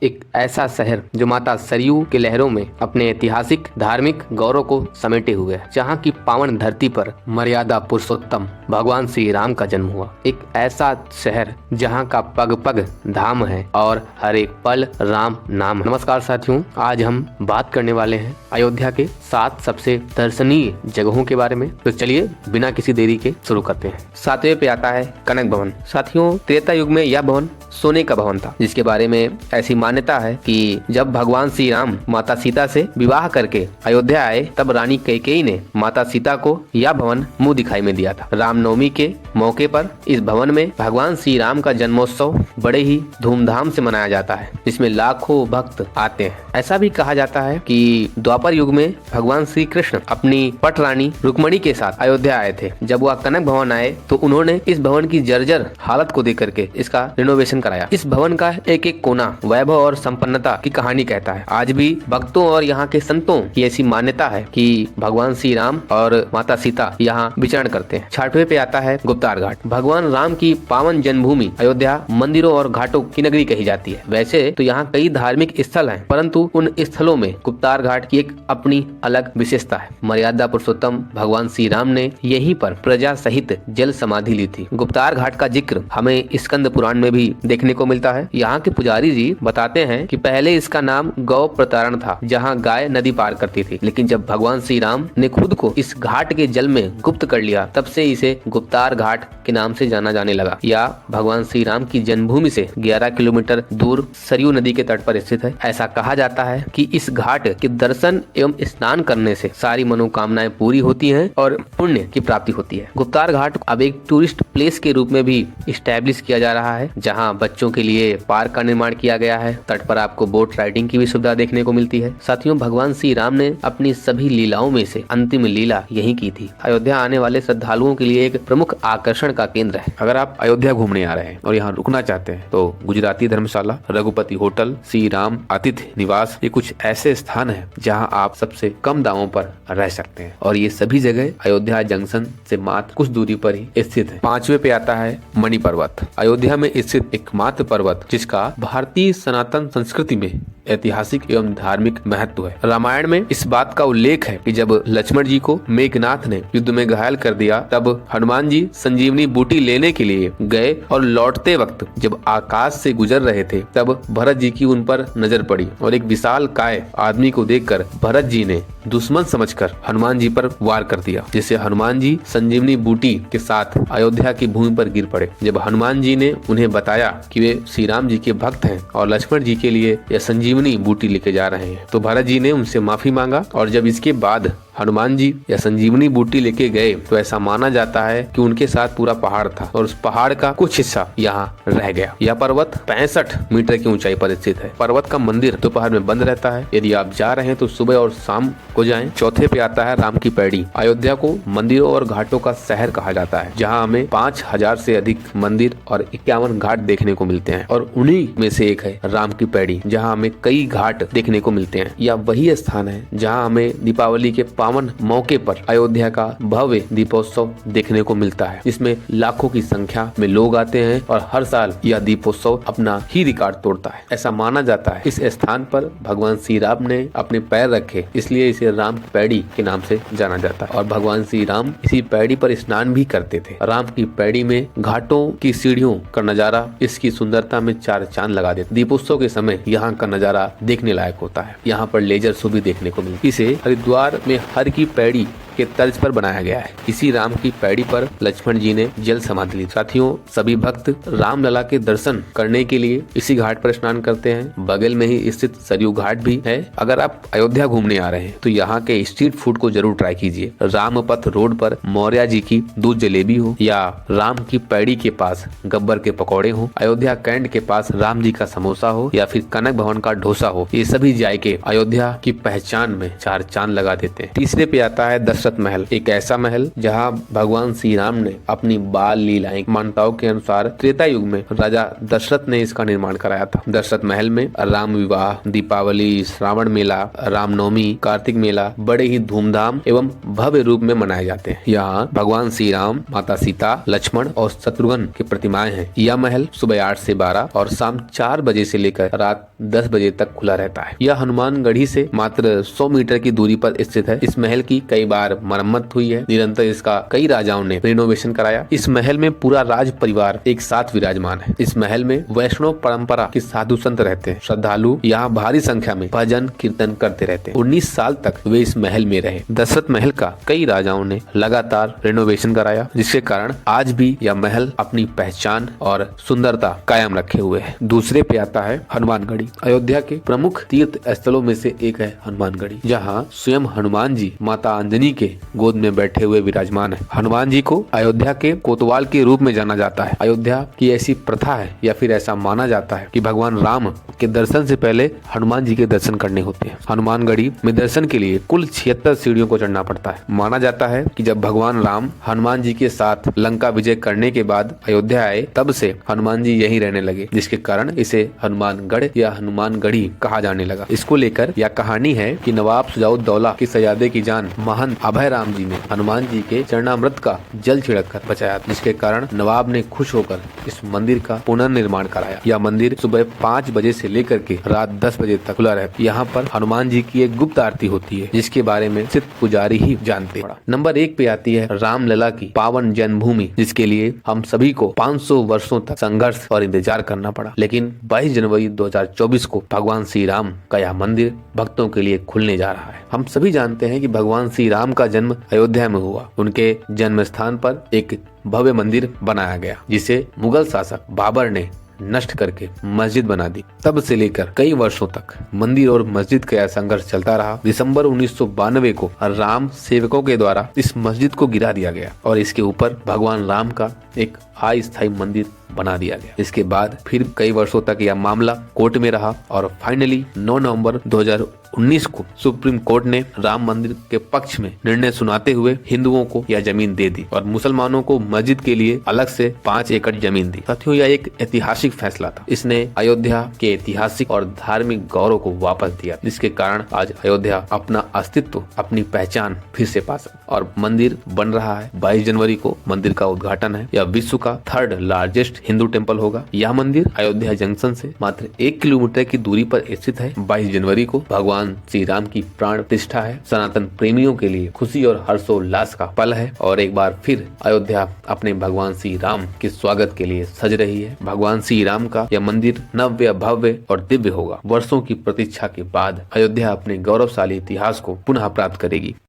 एक ऐसा शहर जो माता सरयू के लहरों में अपने ऐतिहासिक धार्मिक गौरव को समेटे हुए है, जहाँ की पावन धरती पर मर्यादा पुरुषोत्तम भगवान श्री राम का जन्म हुआ। एक ऐसा शहर जहाँ का पग पग धाम है और हर एक पल राम नाम है। नमस्कार साथियों, आज हम बात करने वाले हैं अयोध्या के 7 सबसे दर्शनीय जगहों के बारे में। तो चलिए बिना किसी देरी के शुरू करते हैं। 7वें पे आता है कनक भवन। साथियों, त्रेता युग में यह भवन सोने का भवन था, जिसके बारे में ऐसी मान्यता है कि जब भगवान श्री राम माता सीता से विवाह करके अयोध्या आए, तब रानी कैकेयी ने माता सीता को यह भवन मुंह दिखाई में दिया था। रामनवमी के मौके पर इस भवन में भगवान श्री राम का जन्मोत्सव बड़े ही धूमधाम से मनाया जाता है, जिसमें लाखों भक्त आते हैं। ऐसा भी कहा जाता है कि द्वापर युग में भगवान श्री कृष्ण अपनी पट रानी रुक्मणी के साथ अयोध्या आए थे। जब वह कनक भवन आए तो उन्होंने इस भवन की जर्जर हालत को देख करके इसका रिनोवेशन कराया। इस भवन का एक एक कोना वैभव और संपन्नता की कहानी कहता है। आज भी भक्तों और यहाँ के संतों की ऐसी मान्यता है कि भगवान श्री राम और माता सीता यहाँ विचरण करते हैं। 6वें पे आता है गुप्तार घाट। भगवान राम की पावन जन्मभूमि अयोध्या मंदिरों और घाटों की नगरी कही जाती है। वैसे तो यहाँ कई धार्मिक स्थल हैं, परंतु उन स्थलों में गुप्तार घाट की एक अपनी अलग विशेषता है। मर्यादा पुरुषोत्तम भगवान श्री राम ने यहीं पर प्रजा सहित जल समाधि ली थी। गुप्तार घाट का जिक्र हमें स्कंद पुराण में भी देखने को मिलता है। यहाँ के पुजारी जी बताते हैं कि पहले इसका नाम गौ प्रतारण था, जहाँ गाय नदी पार करती थी, लेकिन जब भगवान श्री राम ने खुद को इस घाट के जल में गुप्त कर लिया, तब से इसे गुप्तार घाट के नाम से जाना जाने लगा। यह भगवान श्री राम की जन्मभूमि से 11 किलोमीटर दूर सरयू नदी के तट पर स्थित है। ऐसा कहा जाता है कि इस घाट के दर्शन एवं स्नान करने से सारी मनोकामनाएं पूरी होती हैं और पुण्य की प्राप्ति होती है। गुप्तार घाट अब एक टूरिस्ट प्लेस के रूप में भी इस्टेब्लिश किया जा रहा है, जहाँ बच्चों के लिए पार्क का निर्माण किया गया है। तट पर आपको बोट राइडिंग की भी सुविधा देखने को मिलती है। साथियों, भगवान श्री राम ने अपनी सभी लीलाओं में से अंतिम लीला यही की थी। अयोध्या आने वाले श्रद्धालुओं के लिए एक प्रमुख आकर्षण का केंद्र है। अगर आप अयोध्या घूमने आ रहे हैं और यहाँ रुकना चाहते हैं तो गुजराती धर्मशाला, रघुपति होटल, श्री राम आतिथ्य निवास, ये कुछ ऐसे स्थान है जहाँ आप सबसे कम दामों पर रह सकते हैं, और ये सभी जगह अयोध्या जंक्शन से मात्र कुछ दूरी पर ही स्थित है। 5वें पे आता है मणि पर्वत। अयोध्या में स्थित एकमात्र पर्वत जिसका भारतीय सनातन संस्कृति में ऐतिहासिक एवं धार्मिक महत्व है। रामायण में इस बात का उल्लेख है कि जब लक्ष्मण जी को मेघनाथ ने युद्ध में घायल कर दिया, तब हनुमान जी संजीवनी बूटी लेने के लिए गए और लौटते वक्त जब आकाश से गुजर रहे थे, तब भरत जी की उन पर नजर पड़ी और एक विशाल काय आदमी को देखकर भरत जी ने दुश्मन समझकर हनुमान जी पर वार कर दिया, जिससे हनुमान जी संजीवनी बूटी के साथ अयोध्या की भूमि पर गिर पड़े। जब हनुमान जी ने उन्हें बताया कि वे श्री राम जी के भक्त हैं और लक्ष्मण जी के लिए यह संजीवनी बूटी लेके जा रहे हैं, तो भरत जी ने उनसे माफी मांगा, और जब इसके बाद हनुमान जी या संजीवनी बूटी लेके गए तो ऐसा माना जाता है कि उनके साथ पूरा पहाड़ था और उस पहाड़ का कुछ हिस्सा यहाँ रह गया। यह पर्वत 65 मीटर की ऊंचाई पर स्थित है। पर्वत का मंदिर दोपहर में बंद रहता है। यदि आप जा रहे हैं तो सुबह और शाम को जाएं। 4थे पे आता है राम की पैड़ी। अयोध्या को मंदिरों और घाटों का शहर कहा जाता है, जहाँ हमें 5000 से अधिक मंदिर और 51 घाट देखने को मिलते हैं, और उन्हीं में से एक है राम की पैड़ी, जहाँ हमें कई घाट देखने को मिलते हैं। यह वही स्थान है जहाँ हमें दीपावली के पावन मौके पर अयोध्या का भव्य दीपोत्सव देखने को मिलता है, जिसमें लाखों की संख्या में लोग आते हैं और हर साल यह दीपोत्सव अपना ही रिकॉर्ड तोड़ता है। ऐसा माना जाता है इस स्थान पर भगवान श्री राम ने अपने पैर रखे, इसलिए इसे राम की पैड़ी के नाम से जाना जाता है, और भगवान श्री राम इसी पैड़ी पर स्नान भी करते थे। राम की पैड़ी में घाटों की सीढ़ियों का नजारा इसकी सुंदरता में 4 चांद लगा देते। दीपोत्सव के समय यहाँ का नजारा देखने लायक होता है। यहाँ पर लेजर शो भी देखने को मिलती है। इसे हरिद्वार में हर की पैड़ी के तर्ज पर बनाया गया है। इसी राम की पैड़ी पर लक्ष्मण जी ने जल समाधि ली। साथियों, सभी भक्त रामलला के दर्शन करने के लिए इसी घाट पर स्नान करते हैं। बगल में ही स्थित सरयू घाट भी है। अगर आप अयोध्या घूमने आ रहे हैं तो यहाँ के स्ट्रीट फूड को जरूर ट्राई कीजिए। रामपथ रोड पर मौर्य जी की दूध जलेबी हो, या राम की पैड़ी के पास गब्बर के पकौड़े हो, अयोध्या कैंट के पास राम जी का समोसा हो, या फिर कनक भवन का डोसा हो, ये सभी जायके अयोध्या की पहचान में 4 चांद लगा देते हैं। तीसरे पे आता है दशरथ दशरथ महल, एक ऐसा महल जहां भगवान श्री राम ने अपनी बाल लीलाएं, मान्यताओं के अनुसार त्रेता युग में राजा दशरथ ने इसका निर्माण कराया था। दशरथ महल में राम विवाह, दीपावली, श्रावण मेला, रामनवमी, कार्तिक मेला बड़े ही धूमधाम एवं भव्य रूप में मनाए जाते हैं। यहाँ भगवान श्री राम, माता सीता, लक्ष्मण और शत्रुघ्न की प्रतिमाएं हैं। यह महल सुबह 8 से 12 और शाम 4 बजे से लेकर रात 10 बजे तक खुला रहता है। यह हनुमानगढ़ी से मात्र 100 मीटर की दूरी पर स्थित है। इस महल की कई बार मरम्मत हुई है। निरंतर इसका कई राजाओं ने रिनोवेशन कराया। इस महल में पूरा राज परिवार एक साथ विराजमान है। इस महल में वैष्णव परंपरा के साधु संत रहते हैं। श्रद्धालु यहाँ भारी संख्या में भजन कीर्तन करते रहते हैं। 19 साल तक वे इस महल में रहे। दशरथ महल का कई राजाओं ने लगातार रिनोवेशन कराया, जिसके कारण आज भी यह महल अपनी पहचान और सुंदरता कायम रखे हुए है। दूसरे पे आता है हनुमानगढ़ी। अयोध्या के प्रमुख तीर्थ स्थलों में से एक है हनुमानगढ़ी, जहाँ स्वयं हनुमान जी माता अंजनी के गोद में बैठे हुए विराजमान है। हनुमान जी को अयोध्या के कोतवाल के रूप में जाना जाता है। अयोध्या की ऐसी प्रथा है या फिर ऐसा माना जाता है कि भगवान राम के दर्शन से पहले हनुमान जी के दर्शन करने होते हैं। हनुमानगढ़ी में दर्शन के लिए कुल 76 सीढ़ियों को चढ़ना पड़ता है। माना जाता है कि जब भगवान राम हनुमान जी के साथ लंका विजय करने के बाद अयोध्या आए, तब से हनुमान जी यहीं रहने लगे, जिसके कारण इसे हनुमानगढ़ या हनुमानगढ़ी कहा जाने लगा। इसको लेकर यह कहानी है कि नवाब सुजाउद्दौला की शहजादे की जान महंत अभय राम जी ने हनुमान जी के चरणामृत का जल छिड़क कर बचाया, जिसके कारण नवाब ने खुश होकर इस मंदिर का पुनर्निर्माण कराया। यह मंदिर सुबह 5 बजे से लेकर के रात 10 बजे तक खुला रहता है। यहाँ पर हनुमान जी की एक गुप्त आरती होती है, जिसके बारे में सिर्फ पुजारी ही जानते हैं। नंबर 1 पे आती है रामलला की पावन जन्मभूमि, जिसके लिए हम सभी को 500 वर्षों तक संघर्ष और इंतजार करना पड़ा। लेकिन 22 जनवरी 2024 को भगवान श्री राम का यह मंदिर भक्तों के लिए खुलने जा रहा है। हम सभी जानते हैं कि भगवान श्री राम का जन्म अयोध्या में हुआ। उनके जन्म स्थान पर एक भव्य मंदिर बनाया गया, जिसे मुगल शासक बाबर ने नष्ट करके मस्जिद बना दी। तब से लेकर कई वर्षों तक मंदिर और मस्जिद का संघर्ष चलता रहा। दिसंबर 1992 को राम सेवकों के द्वारा इस मस्जिद को गिरा दिया गया और इसके ऊपर भगवान राम का एक अस्थायी मंदिर बना दिया गया। इसके बाद फिर कई वर्षों तक यह मामला कोर्ट में रहा और फाइनली 9 नवंबर 2019 को सुप्रीम कोर्ट ने राम मंदिर के पक्ष में निर्णय सुनाते हुए हिंदुओं को यह जमीन दे दी और मुसलमानों को मस्जिद के लिए अलग से 5 एकड़ जमीन दी। साथियों, यह एक ऐतिहासिक फैसला था। इसने अयोध्या के ऐतिहासिक और धार्मिक गौरव को वापस दिया, जिसके कारण आज अयोध्या अपना अस्तित्व, अपनी पहचान फिर से पा सके और मंदिर बन रहा है। 22 जनवरी को मंदिर का उद्घाटन है। यह विश्व का 3rd लार्जेस्ट हिंदू टेम्पल होगा। यह मंदिर अयोध्या जंक्शन से मात्र 1 किलोमीटर की दूरी पर स्थित है। 22 जनवरी को भगवान श्री राम की प्राण प्रतिष्ठा है। सनातन प्रेमियों के लिए खुशी और हर्षोल्लास का पल है और एक बार फिर अयोध्या अपने भगवान श्री राम के स्वागत के लिए सज रही है। भगवान श्री राम का यह मंदिर नव्य, भव्य और दिव्य होगा। वर्षों की प्रतीक्षा के बाद अयोध्या अपने गौरवशाली इतिहास को पुनः प्राप्त करेगी।